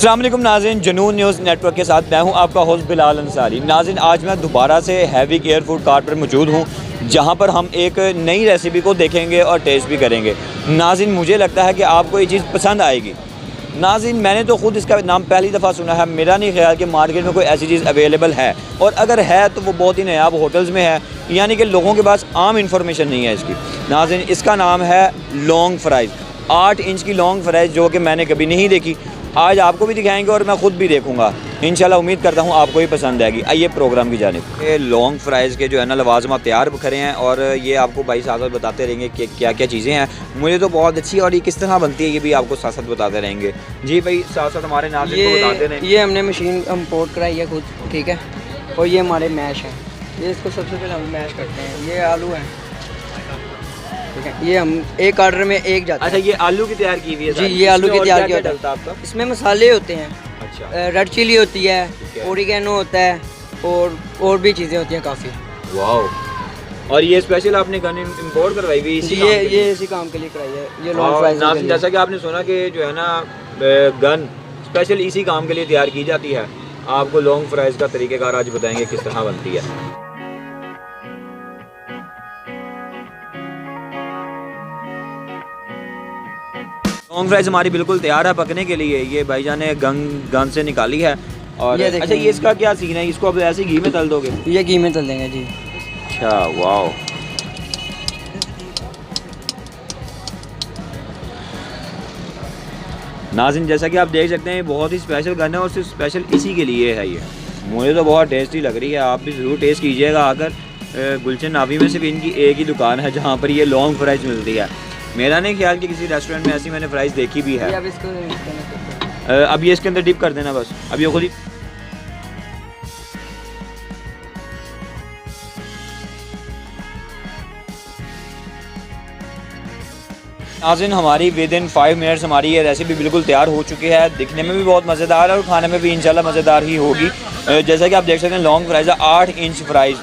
अस्सलाम वालेकुम नाज़रीन, जुनून न्यूज़ नेटवर्क के साथ मैं हूं आपका होस्ट बिलाल अंसारी। नाज़रीन, आज मैं दोबारा से हैवी केयर फूड कार्ट पर मौजूद हूं, जहां पर हम एक नई रेसिपी को देखेंगे और टेस्ट भी करेंगे। नाज़रीन, मुझे लगता है कि आपको ये चीज़ पसंद आएगी। नाज़रीन, मैंने तो ख़ुद इसका नाम पहली दफ़ा सुना है। मेरा नहीं ख्याल कि मार्केट में कोई ऐसी चीज़ अवेलेबल है, और अगर है तो वो बहुत ही नायाब होटल्स में है, यानी कि लोगों के पास आम इन्फॉर्मेशन नहीं है इसकी। नाज़रीन, इसका नाम है लॉन्ग फ्राइज़। 8 इंच की लॉन्ग फ्राइज़, जो कि मैंने कभी नहीं देखी। आज आपको भी दिखाएंगे और मैं ख़ुद भी देखूंगा। इंशाल्लाह उम्मीद करता हूँ आपको भी पसंद आएगी। आइए प्रोग्राम की जानिब। ये लॉन्ग फ्राइज़ के जो है ना लवाज़िमात तैयार करें हैं, और ये आपको भाई साथ बताते रहेंगे कि क्या क्या चीज़ें हैं। मुझे तो बहुत अच्छी, और ये किस तरह बनती है ये भी आपको साथ साथ बताते रहेंगे। जी भाई, साथ साथ हमारे नाज़रीन को बताते रहें। ये हमने मशीन इम्पोर्ट कराई है खुद, ठीक है। और ये हमारे मैश है, ये इसको सबसे पहले हम मैश करते हैं। ये आलू है, ठीक है। ये हम एक ऑर्डर में एक जाता है। अच्छा, ये आलू की तैयार की हुई है? जी, ये आलू की तैयार की होता है। आपका इसमें मसाले होते हैं। अच्छा, रेड चिली होती है, ओरिगेनो होता है, और भी चीज़ें होती हैं काफ़ी। वाह। और ये स्पेशल आपने गन इंपोर्ट करवाई हुई इसी ये इसी काम के लिए कराई है। ये लॉन्ग फ्राइज, जैसा कि आपने सुना कि जो है ना गन स्पेशल इसी काम के लिए तैयार की जाती है। आपको लॉन्ग फ्राइज का तरीक़ेकार आज बताएंगे किस तरह बनती है। लॉन्ग फ्राइज हमारी बिल्कुल तैयार है पकने के लिए। ये भाईजान ने गन से निकाली है। और अच्छा, ये इसका क्या सीन है? इसको अब ऐसे घी में तल दोगे? ये घी में तल देंगे जी। अच्छा, वाह। नाज़रीन, जैसा कि आप देख सकते हैं, बहुत ही स्पेशल गन है और सिर्फ स्पेशल इसी के लिए है। ये मुझे तो बहुत टेस्टी लग रही है। आप भी ज़रूर टेस्ट कीजिएगा आकर। गुलशन नावी में सिर्फ इनकी एक ही दुकान है जहाँ पर ये लॉन्ग फ्राइज मिलती है। मेरा नहीं ख्याल कि किसी रेस्टोरेंट में ऐसी मैंने फ्राइज देखी भी है। अब ये इसके अंदर डिप कर देना बस। अब ये खुद ही नाज़रीन, हमारी विद इन 5 मिनट्स हमारी ये रेसिपी बिल्कुल तैयार हो चुकी है। दिखने में भी बहुत मज़ेदार है और खाने में भी इंशाल्लाह मज़ेदार ही होगी। जैसा कि आप देख सकते हैं, लॉन्ग फ्राइज़ है, 8 इंच फ्राइज़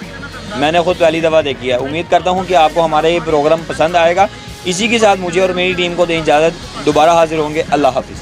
मैंने खुद पहली दफ़ा देखी है। उम्मीद करता हूँ कि आपको हमारा ये प्रोग्राम पसंद आएगा। इसी के साथ मुझे और मेरी टीम को दें इजाज़त। दोबारा हाजिर होंगे। अल्लाह हाफ़िज़।